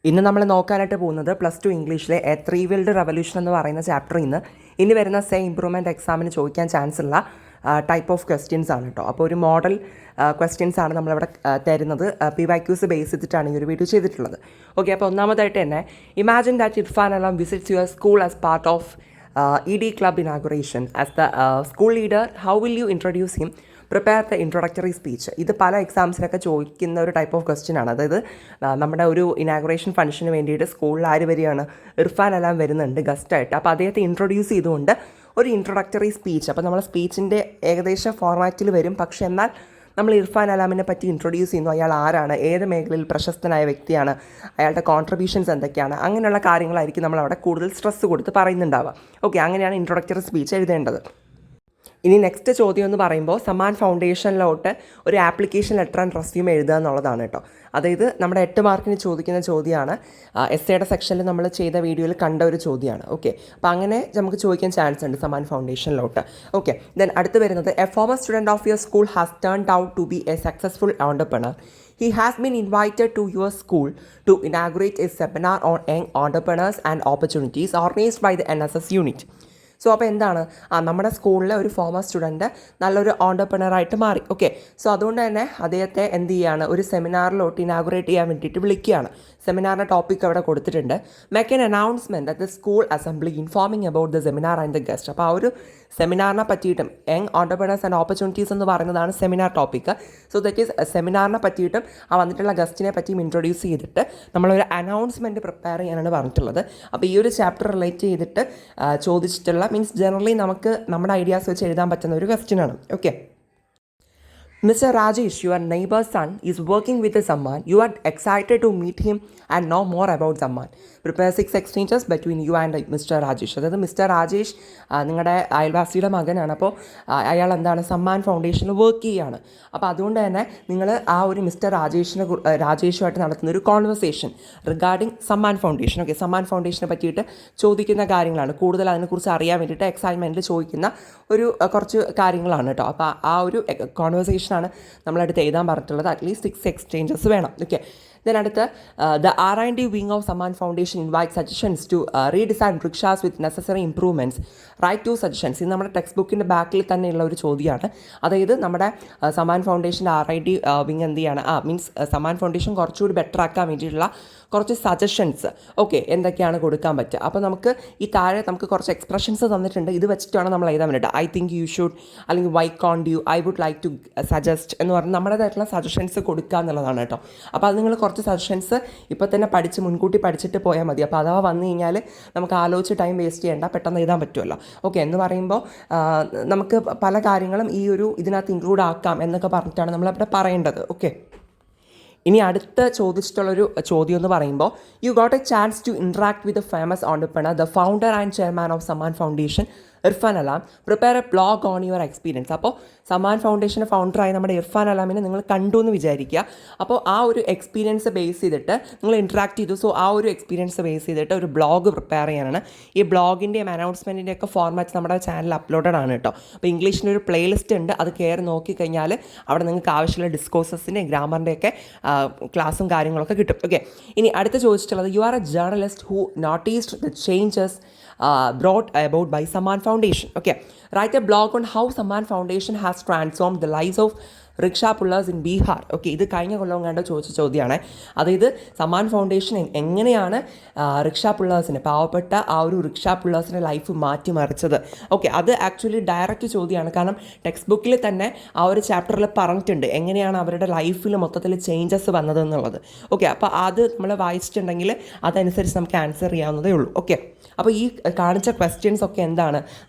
ഇന്ന് നമ്മൾ നോക്കാനായിട്ട് പോകുന്നത് +2 ഇംഗ്ലീഷിലെ എ ത്രീ വീൽഡ് റെവല്യൂഷൻ എന്ന് പറയുന്ന ചാപ്റ്ററിൽ നിന്ന് ഇനി വരുന്ന ഇംപ്രൂവ്മെൻറ്റ് എക്സാമിന് ചോദിക്കാൻ ചാൻസ് ഉള്ള ടൈപ്പ് ഓഫ് ക്വസ്റ്റ്യൻസ് ആണ് കേട്ടോ. അപ്പോൾ ഒരു മോഡൽ ക്വസ്റ്റ്യൻസ് ആണ് നമ്മളിവിടെ തരുന്നത്. PYQs ബേസ് ചെയ്തിട്ടാണ് ഈ ഒരു വീഡിയോ ചെയ്തിട്ടുള്ളത്. ഓക്കെ, അപ്പോൾ ഒന്നാമതായിട്ട് തന്നെ imagine that Irfan Alam visits your school as part of ED club inauguration. As the school leader, how will you introduce him? Prepare the introductory speech. ഇത് പല എക്സാംസിനൊക്കെ ചോദിക്കുന്ന ഒരു ടൈപ്പ് ഓഫ് ക്വസ്റ്റ്യൻ ആണ്. അതായത് നമ്മുടെ ഒരു ഇനാഗുറേഷൻ ഫംഗ്ഷന് വേണ്ടിയിട്ട് സ്കൂളിൽ ആര് വരികയാണ്, ഇർഫാൻ അലാം വരുന്നുണ്ട് ഗസ്റ്റായിട്ട്. അപ്പോൾ അദ്ദേഹത്തെ ഇൻട്രൊഡ്യൂസ് ചെയ്തുകൊണ്ട് ഒരു ഇൻട്രൊഡക്ടറി സ്പീച്ച്. അപ്പോൾ നമ്മൾ സ്പീച്ചിൻ്റെ ഏകദേശം ഫോർമാറ്റിൽ വരും. പക്ഷേ എന്നാൽ നമ്മൾ ഇർഫാൻ അലാമിനെ പറ്റി ഇൻട്രൊഡ്യൂസ് ചെയ്യുന്നു. അയാൾ ആരാണ്, ഏത് മേഖലയിൽ പ്രശസ്തനായ വ്യക്തിയാണ്, അയാളുടെ കോൺട്രിബ്യൂഷൻസ് എന്തൊക്കെയാണ്, അങ്ങനെയുള്ള കാര്യങ്ങളായിരിക്കും നമ്മളവിടെ കൂടുതൽ സ്ട്രെസ് കൊടുത്ത് പറയുന്നുണ്ടാവുക. ഓക്കെ, അങ്ങനെയാണ് ഇൻട്രൊഡക്ടറി സ്പീച്ച് എഴുതേണ്ടത്. ഇനി നെക്സ്റ്റ് ചോദ്യം എന്ന് പറയുമ്പോൾ സമാൻ ഫൗണ്ടേഷനിലോട്ട് ഒരു ആപ്ലിക്കേഷൻ ലെറ്റർ ആൻഡ് റെസ്യൂം എഴുതുക എന്നുള്ളതാണ് കേട്ടോ. അതായത് നമ്മുടെ 8 മാർക്കിന് ചോദിക്കുന്ന ചോദ്യമാണ്. എസ്സേയുടെ സെക്ഷനിൽ നമ്മൾ ചെയ്ത വീഡിയോയിൽ കണ്ട ഒരു ചോദ്യമാണ്. ഓക്കെ, അപ്പോൾ അങ്ങനെ നമുക്ക് ചോദിക്കാൻ ചാൻസ് ഉണ്ട് സമാൻ ഫൗണ്ടേഷനിലോട്ട്. ഓക്കെ, ദെൻ അടുത്ത് വരുന്നത് a former student of your school has turned out to be a successful entrepreneur. He has been invited to your school to inaugurate a seminar on young entrepreneurs and opportunities organized by the NSS unit. So അപ്പോൾ എന്താണ്, നമ്മുടെ സ്കൂളിലെ ഒരു former student നല്ലൊരു ഓണ്ടർപ്രണറായിട്ട് മാറി. Okay, so അതുകൊണ്ട് തന്നെ അദ്ദേഹത്തെ എന്ത് ചെയ്യുകയാണ്, ഒരു സെമിനാറിലോട്ട് ഇനാഗുറേറ്റ് ചെയ്യാൻ വേണ്ടിയിട്ട് വിളിക്കുകയാണ്. സെമിനാറിൻ്റെ ടോപ്പിക് അവിടെ കൊടുത്തിട്ടുണ്ട്. Make an announcement at the school assembly informing about the seminar and the guest. അപ്പോൾ ആ ഒരു സെമിനാറിനെ പറ്റിയിട്ടും യങ് ഓണ്ടർപ്രണേഴ്സ് ആൻഡ് ഓപ്പർച്യൂണിറ്റീസ് എന്ന് പറയുന്നതാണ് seminar topic. So that is സെമിനാറിനെ പറ്റിയിട്ടും ആ വന്നിട്ടുള്ള ഗസ്റ്റിനെ പറ്റിയും ഇൻട്രൊഡ്യൂസ് ചെയ്തിട്ട് നമ്മളൊരു അനൗൺസ്മെൻറ്റ് പ്രിപ്പയർ ചെയ്യാനാണ് പറഞ്ഞിട്ടുള്ളത്. അപ്പോൾ ഈ ഒരു ചാപ്റ്റർ റിലേറ്റ് ചെയ്തിട്ട് ചോദിച്ചിട്ടുള്ള മീൻസ് ജനറലി നമുക്ക് നമ്മുടെ ഐഡിയാസ് വെച്ച് എഴുതാൻ പറ്റുന്ന ഒരു ക്വസ്റ്റ്യനാണ്. Okay, Mr. Rajesh, your neighbor's son is working with someone. You are excited to meet him and know more about someone. Prepare 6 exchanges between you and Mr. Rajesh. അതായത് mister Rajesh നിങ്ങളുടെ അയൽവാസിയുടെ മകനാണ്. അപ്പോൾ അയാൾ എന്താണ്, സമ്മാൻ ഫൗണ്ടേഷനിൽ വർക്ക് ചെയ്യുകയാണ്. അപ്പോൾ അതുകൊണ്ട് തന്നെ നിങ്ങൾ ആ ഒരു മിസ്റ്റർ രാജേഷുമായിട്ട് നടത്തുന്ന ഒരു conversation regarding Samman Foundation. Okay, Samman ഫൗണ്ടേഷനെ പറ്റിയിട്ട് ചോദിക്കുന്ന കാര്യങ്ങളാണ്. കൂടുതൽ അതിനെക്കുറിച്ച് അറിയാൻ വേണ്ടിയിട്ട് എക്സൈറ്റ്മെൻറ്റിൽ ചോദിക്കുന്ന ഒരു കുറച്ച് കാര്യങ്ങളാണ് കേട്ടോ. അപ്പോൾ ആ ഒരു കോൺവെർസേഷൻ ആണ് നമ്മളടുത്ത് എഴുതാൻ പറഞ്ഞിട്ടുള്ളത്. അറ്റ്ലീസ്റ്റ് 6 എക്സ്ചേഞ്ചസ് വേണം. ഓക്കെ, ദെൻ അടുത്ത് the R&D wing of Samman foundation invite suggestions to redesign rickshaws with necessary improvements. Write two suggestions. ഇത് നമ്മുടെ ടെക്സ്റ്റ് ബുക്കിൻ്റെ ബാക്കിൽ തന്നെയുള്ള ഒരു ചോദ്യമാണ്. അതായത് നമ്മുടെ സമ്മാൻ ഫൗണ്ടേഷൻ്റെ R&D വിങ് എന്ത് ചെയ്യാണ്, മീൻസ് സമ്മാൻ ഫൗണ്ടേഷൻ കുറച്ചുകൂടി ബെറ്റർ ആക്കാൻ വേണ്ടിയിട്ടുള്ള കുറച്ച് സജഷൻസ്. ഓക്കെ, എന്തൊക്കെയാണ് കൊടുക്കാൻ പറ്റുക. അപ്പോൾ നമുക്ക് ഈ താഴെ നമുക്ക് കുറച്ച് എക്സ്പ്രഷൻസ് തന്നിട്ടുണ്ട്. ഇത് വെച്ചിട്ടാണ് നമ്മൾ എഴുതാൻ വേണ്ടിയിട്ട്. ഐ തിങ്ക് യു ഷുഡ്, അല്ലെങ്കിൽ why don't you, I would like to suggest എന്ന് പറഞ്ഞാൽ നമ്മുടേതായിട്ടുള്ള സജഷൻസ് കൊടുക്കുക എന്നുള്ളതാണ് കേട്ടോ. അപ്പോൾ അത് നിങ്ങൾ കുറച്ച് സജഷൻസ് ഇപ്പോൾ തന്നെ മുൻകൂട്ടി പഠിച്ചിട്ട് പോയാൽ മതി. അപ്പോൾ അഥവാ വന്നു കഴിഞ്ഞാൽ നമുക്ക് ആലോചിച്ച് ടൈം വേസ്റ്റ് ചെയ്യേണ്ട, പെട്ടെന്ന് എഴുതാൻ പറ്റുമല്ലോ. ഓക്കെ, എന്ന് പറയുമ്പോൾ നമുക്ക് പല കാര്യങ്ങളും ഈ ഒരു ഇതിനകത്ത് ഇൻക്ലൂഡ് ആക്കാം എന്നൊക്കെ പറഞ്ഞിട്ടാണ് നമ്മളവിടെ പറയേണ്ടത്. ഓക്കെ, ഇനി അടുത്ത ചോദിച്ചിട്ടുള്ളൊരു ചോദ്യം എന്ന് പറയുമ്പോൾ you got a chance to interact with a famous entrepreneur, the founder and chairman of Samman foundation Irfan Alam. Prepare a blog on your experience. അപ്പോൾ സമ്മാൻ ഫൗണ്ടേഷൻ്റെ ഫൗണ്ടറായി നമ്മുടെ ഇർഫാൻ അലാമിനെ നിങ്ങൾ കണ്ടു എന്ന് വിചാരിക്കുക. അപ്പോൾ ആ ഒരു എക്സ്പീരിയൻസ് ബേസ് ചെയ്തിട്ട് നിങ്ങൾ ഇൻട്രാക്ട് ചെയ്തു. സോ ആ ഒരു എക്സ്പീരിയൻസ് ബേസ് ചെയ്തിട്ട് ഒരു ബ്ലോഗ് പ്രിപ്പയർ ചെയ്യാനാണ്. ഈ ബ്ലോഗിൻ്റെയും അനൗൺസ്മെൻറ്റിൻ്റെ ഒക്കെ ഫോർമാറ്റ് നമ്മുടെ ചാനൽ അപ്ലോഡഡ് ആണ് കേട്ടോ. അപ്പോൾ ഇംഗ്ലീഷിൻ്റെ ഒരു പ്ലേലിസ്റ്റ് ഉണ്ട്. അത് കയറി നോക്കിക്കഴിഞ്ഞാൽ അവിടെ നിങ്ങൾക്ക് ആവശ്യമുള്ള ഡിസ്കോഴ്സസിൻ്റെ ഗ്രാമറിൻ്റെയൊക്കെ ക്ലാസ്സും കാര്യങ്ങളൊക്കെ കിട്ടും. ഓക്കെ, ഇനി അടുത്ത് ചോദിച്ചിട്ടുള്ളത് you are A journalist who noticed the changes brought about by Samman Foundation. Okay, write a blog on how Samman Foundation has transformed the lives of rickshaw pullers in Bihar. Okay, ഇത് കഴിഞ്ഞ കൊല്ലം കണ്ട ചോദിച്ച ചോദ്യമാണ്. അതായത് Samman foundation എങ്ങനെയാണ് rickshaw പുള്ളേഴ്സിന്, പാവപ്പെട്ട ആ ഒരു റിക്ഷ പുള്ളേഴ്സിൻ്റെ ലൈഫ് മാറ്റിമറിച്ചത്. ഓക്കെ, അത് ആക്ച്വലി ഡയറക്റ്റ് ചോദ്യമാണ്. കാരണം ടെക്സ്റ്റ് ബുക്കിൽ തന്നെ ആ ഒരു ചാപ്റ്ററിൽ പറഞ്ഞിട്ടുണ്ട് എങ്ങനെയാണ് അവരുടെ ലൈഫിൽ മൊത്തത്തിൽ ചേഞ്ചസ് വന്നതെന്നുള്ളത്. ഓക്കെ, അപ്പോൾ അത് നമ്മൾ വായിച്ചിട്ടുണ്ടെങ്കിൽ അതനുസരിച്ച് നമുക്ക് ആൻസർ ചെയ്യാവുന്നതേ ഉള്ളൂ. ഓക്കെ, അപ്പോൾ ഈ കാണിച്ച ക്വസ്റ്റ്യൻസ് ഒക്കെ എന്താണ്,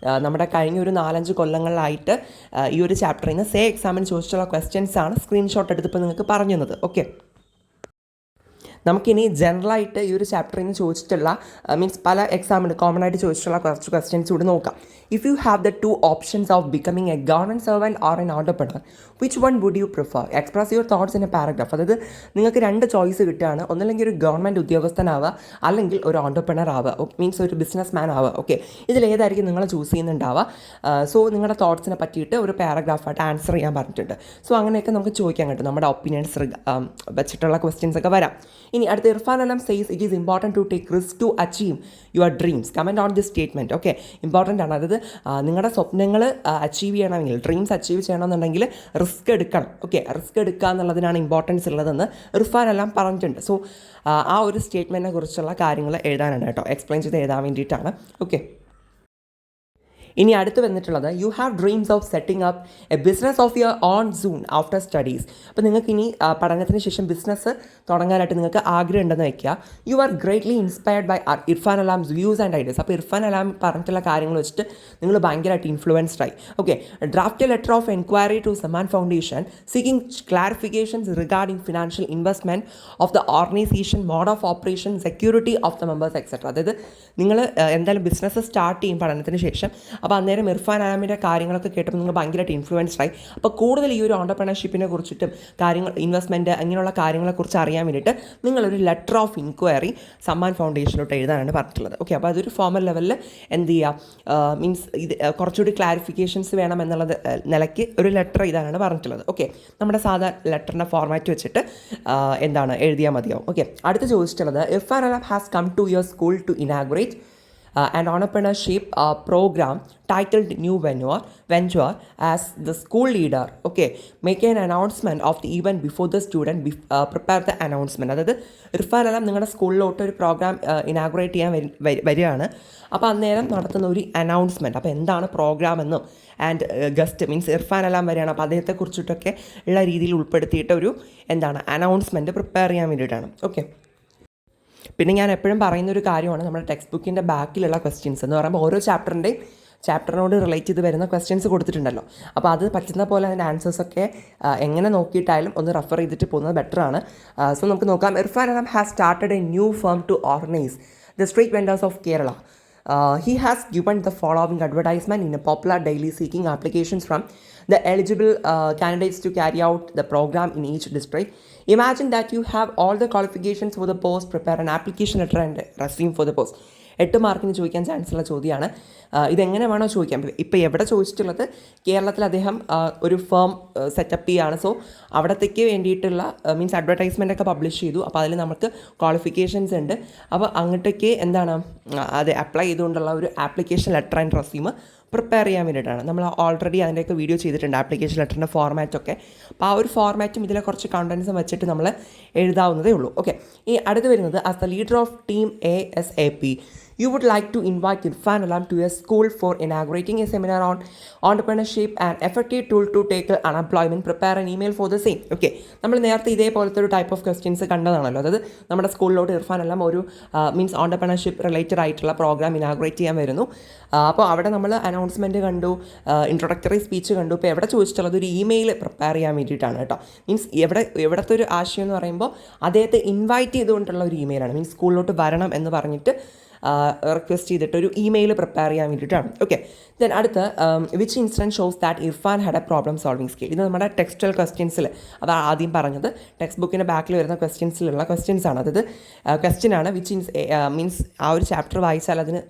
നമ്മുടെ കഴിഞ്ഞ ഒരു 4-5 കൊല്ലങ്ങളിലായിട്ട് ഈ ഒരു ചാപ്റ്ററിൽ നിന്ന് എക്സാമിന് ചോദിച്ചിട്ടുള്ള ക്വസ്റ്റ്യൻസ് ആണ്. സ്ക്രീൻഷോട്ട് എടുത്തപ്പോൾ നിങ്ങൾക്ക് പറഞ്ഞു തന്നത്. ഓക്കെ, നമുക്കിനി ജനറലായിട്ട് ഈ ഒരു ചാപ്റ്ററിൽ നിന്ന് ചോദിച്ചിട്ടുള്ള മീൻസ് പല എക്സാമിന് കോമൺ ആയിട്ട് ചോദിച്ചിട്ടുള്ള കുറച്ച് ക്വസ്റ്റ്യൻസ് കൂടി നോക്കാം. If you have the 2 options of becoming a government servant or an entrepreneur, which one would you prefer? Express your thoughts in a paragraph. അതായത് നിങ്ങൾക്ക് 2 ചോയ്സ് കിട്ടുകയാണ്. ഒന്നല്ലെങ്കിൽ ഒരു ഗവൺമെൻറ് ഉദ്യോഗസ്ഥനാവുക, അല്ലെങ്കിൽ ഒരു ഓണ്ടർപ്രണർ ആവുക, മീൻസ് ഒരു ബിസിനസ് മാൻ ആവുക. ഓക്കെ, ഇതിലേതായിരിക്കും നിങ്ങൾ ചൂസ് ചെയ്യുന്നുണ്ടാവുക. സോ നിങ്ങളുടെ തോട്ട്സിനെ പറ്റിയിട്ട് ഒരു പാരഗ്രാഫായിട്ട് ആൻസർ ചെയ്യാൻ പറഞ്ഞിട്ടുണ്ട്. സോ അങ്ങനെയൊക്കെ നമുക്ക് ചോദിക്കാൻ കിട്ടും. നമ്മുടെ ഒപ്പീനിയൻസ് വെച്ചിട്ടുള്ള ക്വസ്റ്റ്യൻസ് ഒക്കെ വരാം. ഇനി അടുത്ത Irfan Alam says it is important to take risk to achieve your dreams. Comment on this statement. Okay, important ആണ്. അതായത് നിങ്ങളുടെ സ്വപ്നങ്ങൾ അച്ചീവ് ചെയ്യണമെങ്കിൽ, ഡ്രീംസ് അച്ചീവ് ചെയ്യണമെന്നുണ്ടെങ്കിൽ റിസ്ക് എടുക്കണം. ഓക്കെ, റിസ്ക് എടുക്കുക എന്നുള്ളതിനാണ് ഇമ്പോർട്ടൻസ് ഉള്ളതെന്ന് ഇർഫാൻ അലം പറഞ്ഞിട്ടുണ്ട്. സോ ആ ഒരു സ്റ്റേറ്റ്മെൻറ്റിനെ കുറിച്ചുള്ള കാര്യങ്ങൾ എഴുതാനാണ് കേട്ടോ, എക്സ്പ്ലെയിൻ ചെയ്ത് എഴുതാൻ വേണ്ടിയിട്ടാണ്. ഓക്കെ, ഇനി അടുത്ത് വന്നിട്ടുള്ളത് you have dreams of setting up A business of your own soon after studies. അപ്പോൾ നിങ്ങൾക്ക് ഇനി പഠനത്തിന് ശേഷം ബിസിനസ് തുടങ്ങാനായിട്ട് നിങ്ങൾക്ക് ആഗ്രഹം ഉണ്ടെന്ന് വയ്ക്കുക. You are greatly inspired by Irfan Alam's views and ideas. അപ്പോൾ ഇർഫാൻ അലാം പറഞ്ഞിട്ടുള്ള കാര്യങ്ങൾ വെച്ചിട്ട് നിങ്ങൾ ഭയങ്കരമായിട്ട് ഇൻഫ്ലുവൻസ്ഡ് ആയി. Okay, draft a letter of enquiry to Samman foundation seeking clarifications regarding financial investment of the organisation, mode of operation, security of the members etcetera. അതായത് നിങ്ങൾ എന്തായാലും ബിസിനസ് സ്റ്റാർട്ട് ചെയ്യും പഠനത്തിന് ശേഷം. അപ്പോൾ അന്നേരം ഇർഫാൻ അലാമിൻ്റെ കാര്യങ്ങളൊക്കെ കേട്ടപ്പോൾ നിങ്ങൾ ഭയങ്കരമായിട്ട് ഇൻഫ്ലുവൻസ്ഡ് ആയി. അപ്പോൾ കൂടുതൽ ഈ ഒരു ഓണ്ടർപ്രണർഷിപ്പിനെ കുറിച്ചിട്ടും കാര്യങ്ങൾ, ഇൻവെസ്റ്റ്മെൻറ്റ്, അങ്ങനെയുള്ള കാര്യങ്ങളെക്കുറിച്ച് അറിയാൻ വേണ്ടിയിട്ട് നിങ്ങളൊരു ലെറ്റർ ഓഫ് ഇൻക്വയറി സമ്മാൻ ഫൗണ്ടേഷനിലോട്ട് എഴുതാനാണ് പറഞ്ഞിട്ടുള്ളത്. ഓക്കെ, അപ്പോൾ അതൊരു ഫോമൽ ലെവലിൽ എന്ത് ചെയ്യുക, മീൻസ് ഇത് കുറച്ചുകൂടി ക്ലാരിഫിക്കേഷൻസ് വേണം എന്നുള്ളത് നിലയ്ക്ക് ഒരു ലെറ്റർ എഴുതാനാണ് പറഞ്ഞിട്ടുള്ളത്. ഓക്കെ, നമ്മുടെ സാധാ ലെറ്ററിൻ്റെ ഫോർമാറ്റ് വെച്ചിട്ട് എന്താണ് എഴുതിയാൽ മതിയാവും. ഓക്കെ, അടുത്ത് ചോദിച്ചിട്ടുള്ളത് Irfan Alam has come to your school to inaugurate an entrepreneurship program titled New Venture as the school leader. Okay, make an announcement of the event before the student prepare the announcement. അതായത് Irfan alarm നിങ്ങളുടെ സ്കൂളിലോട്ട് ഒരു programme inaugurate ചെയ്യാൻ വരികയാണ്. അപ്പോൾ അന്നേരം നടത്തുന്ന ഒരു അനൗൺസ്മെൻറ്റ്, അപ്പോൾ എന്താണ് പ്രോഗ്രാം എന്നും and guest means Irfan alarm വരികയാണ്, അപ്പോൾ അദ്ദേഹത്തെക്കുറിച്ചിട്ടൊക്കെ ഉള്ള രീതിയിൽ ഉൾപ്പെടുത്തിയിട്ട് ഒരു എന്താണ് അനൗൺസ്മെൻറ്റ് പ്രിപ്പയർ ചെയ്യാൻ വേണ്ടിയിട്ടാണ്. ഓക്കെ, പിന്നെ ഞാൻ എപ്പോഴും പറയുന്നൊരു കാര്യമാണ് നമ്മുടെ ടെക്സ്റ്റ് ബുക്കിൻ്റെ ബാക്കിലുള്ള ക്വസ്റ്റ്യൻസ് എന്ന് പറയുമ്പോൾ ഓരോ ചാപ്റ്ററിനോട് റിലേറ്റ് ചെയ്ത് വരുന്ന ക്വസ്റ്റ്യൻസ് കൊടുത്തിട്ടുണ്ടല്ലോ. അപ്പോൾ അത് പറ്റുന്ന പോലെ അതിൻ്റെ ആൻസേഴ്സൊക്കെ എങ്ങനെ നോക്കിയിട്ടായാലും ഒന്ന് റെഫർ ചെയ്തിട്ട് പോകുന്നത് ബെറ്ററാണ്. സോ നമുക്ക് നോക്കാം. Irfan Alam has started a new firm to organise the street vendors of Kerala. He has given the following advertisement in a popular daily seeking applications from the eligible candidates to carry out the program in each district. Imagine that you have all the qualifications for the post, prepare an application letter and resume for the post. 8 മാർക്കിന് ചോദിക്കാൻ chance ഉള്ള ചോദ്യമാണ്. ഇതെങ്ങനെ വേണോ ചോദിക്കാം. ഇപ്പോൾ എവിടെ ചോദിച്ചിട്ടുള്ളത് കേരളത്തിൽ അദ്ദേഹം ഒരു ഫേം സെറ്റപ്പ് ചെയ്യുകയാണ്. സോ അവിടത്തേക്ക് വേണ്ടിയിട്ടുള്ള മീൻസ് അഡ്വർടൈസ്മെൻ്റ് ഒക്കെ പബ്ലിഷ് ചെയ്തു. അപ്പോൾ അതിൽ നമുക്ക് ക്വാളിഫിക്കേഷൻസ് ഉണ്ട്. അപ്പോൾ അങ്ങോട്ടേക്ക് എന്താണ് അത് അപ്ലൈ ചെയ്തുകൊണ്ടുള്ള ഒരു application letter and resume prepare ചെയ്യാൻ വേണ്ടിയിട്ടാണ്. നമ്മൾ ഓൾറെഡി അതിൻ്റെയൊക്കെ വീഡിയോ ചെയ്തിട്ടുണ്ട്, ആപ്ലിക്കേഷൻ ലെറ്ററിൻ്റെ ഫോർമാറ്റൊക്കെ. അപ്പോൾ ആ ഒരു ഫോർമാറ്റും ഇതിലെ കുറച്ച് കണ്ടൻസും വെച്ചിട്ട് നമ്മൾ എഴുതാവുന്നതേ ഉള്ളൂ. ഓക്കെ, ഈ അടുത്ത് വരുന്നത് as the leader of team ASAP you would like to invite Irfan Alam to your school for inaugurating a seminar on entrepreneurship and effective tool to tackle unemployment. Prepare an email for the same. Okay, നമ്മൾ നേരത്തെ ഇതേപോലത്തെ ഒരു type of questions കണ്ടതാണല്ലോ. അതായത് നമ്മുടെ സ്കൂളിലോട്ട് Irfan alarm ഒരു means entrepreneurship related ആയിട്ടുള്ള programme inaugurate ചെയ്യാൻ വരുന്നു. അപ്പോൾ അവിടെ നമ്മൾ അനൗൺസ്മെൻറ്റ് കണ്ടു, ഇൻട്രൊഡക്ടറി സ്പീച്ച് കണ്ടു. ഇപ്പോൾ എവിടെ ചോദിച്ചിട്ടുള്ളത് ഒരു ഇമെയിൽ പ്രിപ്പയർ ചെയ്യാൻ വേണ്ടിയിട്ടാണ് കേട്ടോ. മീൻസ് എവിടത്തെ ഒരു ആശയം എന്ന് പറയുമ്പോൾ അദ്ദേഹത്തെ ഇൻവൈറ്റ് ചെയ്തുകൊണ്ടുള്ള ഒരു ഇമെയിലാണ്. മീൻസ് സ്കൂളിലോട്ട് വരണം എന്ന് പറഞ്ഞിട്ട് റിക്വസ്റ്റ് ചെയ്തിട്ട് ഒരു ഇമെയിൽ പ്രിപ്പയർ ചെയ്യാൻ വേണ്ടിയിട്ടാണ്. ഓക്കെ, ദെൻ അടുത്ത് which incident shows that Irfan had A problem solving skill. ഇത് നമ്മുടെ ടെക്സ്റ്റൽ ക്വസ്റ്റ്യൻസിൽ, അതാണ് ആദ്യം പറഞ്ഞത്, ടെക്സ്റ്റ് ബുക്കിൻ്റെ ബാക്കിൽ വരുന്ന ക്വസ്റ്റ്യൻസിലുള്ള ക്വസ്റ്റ്യൻസാണ്. അതായത് ക്വസ്റ്റ്യനാണ് വിച്ച് മീൻസ് ആ ഒരു ചാപ്റ്റർ വായിച്ചാൽ അതിന്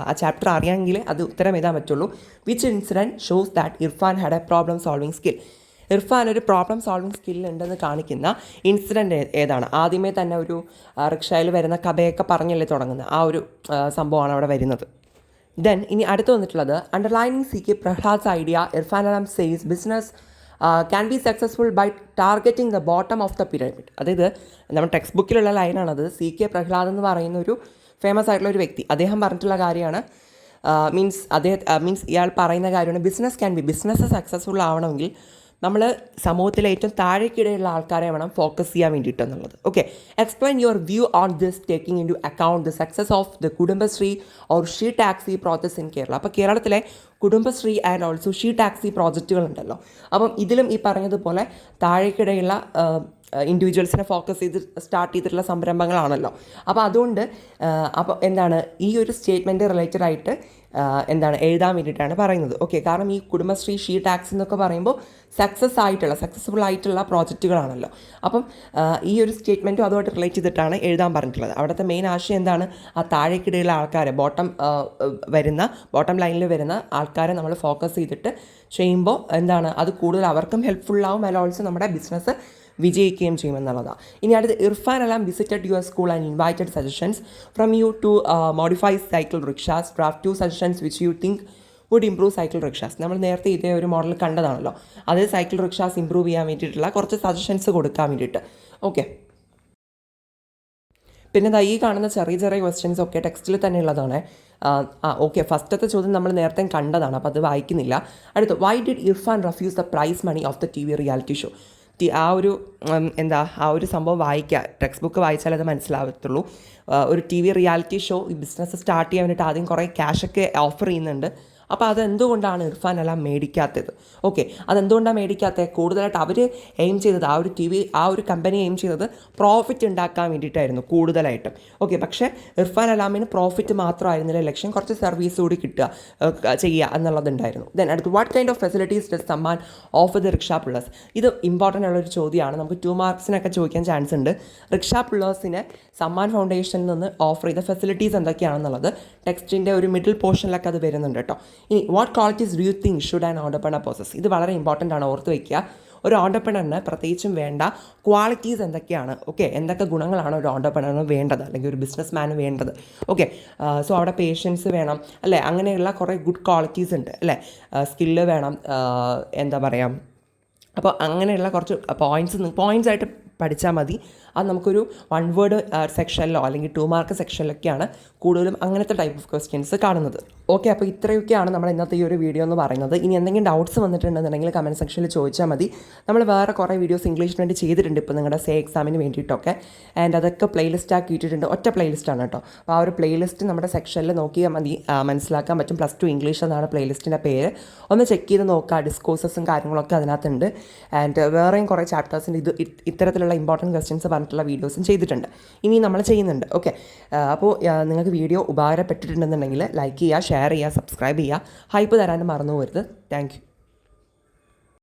ആ ചാപ്റ്റർ അറിയാമെങ്കിൽ അത് ഉത്തരം എഴുതാൻ പറ്റുള്ളൂ. Which incident shows that Irfan had A problem solving skill. Irfan ഒരു പ്രോബ്ലം സോൾവിങ് സ്കില്ലുണ്ടെന്ന് കാണിക്കുന്ന ഇൻസിഡൻറ്റ് ഏതാണ്? ആദ്യമേ തന്നെ ഒരു റിക്ഷയിൽ വരുന്ന കഥയൊക്കെ പറഞ്ഞല്ലേ തുടങ്ങുന്നത്, ആ ഒരു സംഭവമാണ് അവിടെ വരുന്നത്. ദെൻ ഇനി അടുത്ത് വന്നിട്ടുള്ളത് underlining CK Prahalad's idea Irfan Alam says business can be successful by targeting the bottom of the pyramid. അതായത് നമ്മുടെ ടെക്സ്റ്റ് ബുക്കിലുള്ള ലൈനാണത്. CK പ്രഹ്ലാദ് എന്ന് പറയുന്ന ഒരു ഫേമസ് ആയിട്ടുള്ള ഒരു വ്യക്തി, അദ്ദേഹം പറഞ്ഞിട്ടുള്ള കാര്യമാണ്. മീൻസ് ഇയാൾ പറയുന്ന കാര്യമാണ് ബിസിനസ് സക്സസ്ഫുൾ ആവണമെങ്കിൽ നമ്മൾ സമൂഹത്തിലെ ഏറ്റവും താഴേക്കിടയുള്ള ആൾക്കാരെ വേണം ഫോക്കസ് ചെയ്യാൻ വേണ്ടിയിട്ടെന്നുള്ളത്. Okay, explain your view on this taking into account the success of the Kudumbashree or She Taxi process in Kerala. അപ്പോൾ കേരളത്തിലെ Kudumbashree and also She Taxi പ്രോജക്റ്റുകളുണ്ടല്ലോ. അപ്പം ഇതിലും ഈ പറഞ്ഞതുപോലെ താഴേക്കിടയുള്ള ഇൻഡിവിജ്വൽസിനെ ഫോക്കസ് ചെയ്ത് സ്റ്റാർട്ട് ചെയ്തിട്ടുള്ള സംരംഭങ്ങളാണല്ലോ. അപ്പോൾ അതുകൊണ്ട് അപ്പോൾ എന്താണ് ഈ ഒരു സ്റ്റേറ്റ്മെൻറ്റ് റിലേറ്റഡ് ആയിട്ട് എന്താണ് എഴുതാൻ വേണ്ടിയിട്ടാണ് പറയുന്നത്. ഓക്കെ, കാരണം ഈ കുടുംബശ്രീ ഷീ ടാക്സ് എന്നൊക്കെ പറയുമ്പോൾ സക്സസ്ഫുൾ ആയിട്ടുള്ള പ്രോജക്റ്റുകളാണല്ലോ. അപ്പം ഈ ഒരു സ്റ്റേറ്റ്മെൻറ്റും അതുമായിട്ട് റിലേറ്റ് ചെയ്തിട്ടാണ് എഴുതാൻ പറഞ്ഞിട്ടുള്ളത്. അവിടുത്തെ മെയിൻ ആശയം എന്താണ്, ആ താഴേക്കിടയിലുള്ള ആൾക്കാരെ ബോട്ടം ലൈനിൽ വരുന്ന ആൾക്കാരെ നമ്മൾ ഫോക്കസ് ചെയ്തിട്ട് ചെയ്യുമ്പോൾ എന്താണ് അത് കൂടുതൽ അവർക്കും ഹെൽപ്ഫുള്ളാവും. അല്ല ഓൾസോ നമ്മുടെ ബിസിനസ് വിജയിക്കുകയും ചെയ്യുമെന്നുള്ളതാണ്. ഇനി അടുത്ത് Irfan Alam visited your school and invited suggestions from you to modify cycle rickshaws, draft 2 suggestions which you think would improve cycle rickshaws. നമ്മൾ നേരത്തെ ഇതേ ഒരു മോഡൽ കണ്ടതാണല്ലോ, അത് സൈക്കിൾ റിക്ഷാസ് ഇംപ്രൂവ് ചെയ്യാൻ വേണ്ടിയിട്ടുള്ള കുറച്ച് സജഷൻസ് കൊടുക്കാൻ വേണ്ടിയിട്ട്. ഓക്കെ, പിന്നെ ഈ കാണുന്ന ചെറിയ ചെറിയ ക്വസ്റ്റ്യൻസ് ഒക്കെ ടെക്സ്റ്റിൽ തന്നെ ഉള്ളതാണ്. ഓക്കെ, ഫസ്റ്റത്തെ ചോദ്യം നമ്മൾ നേരത്തെ കണ്ടതാണ്, അപ്പോൾ അത് വായിക്കുന്നില്ല. അടുത്ത്, why did Irfan refuse the prize money of the TV reality show? ആ ഒരു സംഭവം വായിക്കുക, ടെക്സ്റ്റ് ബുക്ക് വായിച്ചാൽ അത് മനസ്സിലാവത്തുള്ളൂ. ഒരു TV റിയാലിറ്റി ഷോ ഈ ബിസിനസ് സ്റ്റാർട്ട് ചെയ്യാൻ വേണ്ടിയിട്ട് ആദ്യം കുറേ ക്യാഷൊക്കെ ഓഫർ ചെയ്യുന്നുണ്ട്. അപ്പോൾ അതെന്തുകൊണ്ടാണ് ഇർഫാൻ എല്ലാം മേടിക്കാത്തത്? ഓക്കെ, അതെന്തുകൊണ്ടാണ് മേടിക്കാത്തത്? കൂടുതലായിട്ട് അവർ എയിം ചെയ്തത്, ആ ഒരു കമ്പനി എയിം ചെയ്തത് പ്രോഫിറ്റ് ഉണ്ടാക്കാൻ വേണ്ടിയിട്ടായിരുന്നു കൂടുതലായിട്ടും. ഓക്കെ, പക്ഷേ ഇർഫാൻ അലാമിന് പ്രോഫിറ്റ് മാത്രമായിരുന്നില്ല ലക്ഷ്യം, കുറച്ച് സർവീസ് കൂടി ചെയ്യുക എന്നുള്ളതുണ്ടായിരുന്നു. ദെൻ അടുത്ത്, what kind of facilities does Samman of the rickshaw pullers? ഇത് ഇമ്പോർട്ടൻ്റ് ഉള്ളൊരു ചോദ്യമാണ്, നമുക്ക് 2 മാർക്സിനൊക്കെ ചോദിക്കാൻ ചാൻസ് ഉണ്ട്. റിക്ഷാ പിള്ളേഴ്സിനെ സമ്മാൻ ഫൗണ്ടേഷനിൽ നിന്ന് ഓഫർ ചെയ്ത ഫെസിലിറ്റീസ് എന്തൊക്കെയാണെന്നുള്ളത് ടെക്സ്റ്റിൻ്റെ ഒരു മിഡിൽ പോർഷനിലൊക്കെ അത് വരുന്നുണ്ട് കേട്ടോ. ഇനി, what qualities do you think should an entrepreneur poses? ഇത് വളരെ ഇമ്പോർട്ടൻ്റ് ആണ്, ഓർത്ത് വയ്ക്കുക. ഒരു ഓണ്ടർപ്രണറിന് പ്രത്യേകിച്ചും വേണ്ട ക്വാളിറ്റീസ് എന്തൊക്കെയാണ്? ഓക്കെ, എന്തൊക്കെ ഗുണങ്ങളാണ് ഒരു ഓണ്ടർപ്രണറിന് വേണ്ടത്, അല്ലെങ്കിൽ ഒരു ബിസിനസ് മാന് വേണ്ടത്? ഓക്കെ, സോ അവിടെ പേഷ്യൻസ് വേണം അല്ലേ, അങ്ങനെയുള്ള കുറേ ഗുഡ് ക്വാളിറ്റീസ് ഉണ്ട് അല്ലേ, സ്കില്ല് വേണം, എന്താ പറയുക. അപ്പോൾ അങ്ങനെയുള്ള കുറച്ച് പോയിൻറ്റ്സ് ആയിട്ട് പഠിച്ചാൽ മതി. അത് നമുക്കൊരു 1 വേർഡ് സെക്ഷനിലോ അല്ലെങ്കിൽ 2 മാർക്ക് സെക്ഷനിലൊക്കെയാണ് കൂടുതലും അങ്ങനത്തെ ടൈപ്പ് ഓഫ് ക്വസ്റ്റ്യൻസ് കാണുന്നത്. ഓക്കെ, അപ്പോൾ ഇത്രയൊക്കെയാണ് നമ്മൾ ഇന്നത്തെ ഈ ഒരു വീഡിയോ എന്ന് പറയുന്നത്. ഇനി എന്തെങ്കിലും ഡൗട്ട്സ് വന്നിട്ടുണ്ടെന്നുണ്ടെങ്കിൽ കമൻറ്റ് സെക്ഷനിൽ ചോദിച്ചാൽ മതി. നമ്മൾ വേറെ കുറേ വീഡിയോസ് ഇംഗ്ലീഷിന് വേണ്ടി ചെയ്തിട്ടുണ്ട് ഇപ്പോൾ നിങ്ങളുടെ എക്സാമിന് വേണ്ടിയിട്ടൊക്കെ. ആൻഡ് അതൊക്കെ പ്ലേലിസ്റ്റ് ആക്കി ഇട്ടിട്ടുണ്ട്, ഒറ്റ പ്ലേലിസ്റ്റാണ് കേട്ടോ. അപ്പോൾ ആ ഒരു പ്ലേലിസ്റ്റ് നമ്മുടെ സെക്ഷനിൽ നോക്കിയാൽ മതി, മനസ്സിലാക്കാൻ പറ്റും. +2 ഇംഗ്ലീഷ് എന്നാണ് പ്ലേലിസ്റ്റിൻ്റെ പേര്. ഒന്ന് ചെക്ക് ചെയ്ത് നോക്കുക, ഡിസ്കോഴ്സസും കാര്യങ്ങളൊക്കെ അതിനകത്തുണ്ട്. ആൻഡ് വേറെയും കുറേ ചാപ്റ്റേഴ്സിൻ്റെ ഇത്തരത്തിലുള്ള ഇമ്പോർട്ടൻറ്റ് ക്വസ്റ്റ്യൻസ് പറഞ്ഞിട്ടുള്ള വീഡിയോസും ചെയ്തിട്ടുണ്ട്, ഇനി നമ്മൾ ചെയ്യുന്നുണ്ട്. ഓക്കെ, അപ്പോൾ നിങ്ങൾക്ക് വീഡിയോ ഉപകാരപ്പെട്ടിട്ടുണ്ടെന്നുണ്ടെങ്കിൽ ലൈക്ക് ചെയ്യുക, ഷെയർ ചെയ്യുക, സബ്സ്ക്രൈബ് ചെയ്യുക, ഹൈപ്പ് തരാനും മറന്നു പോകരുത്. Thank you.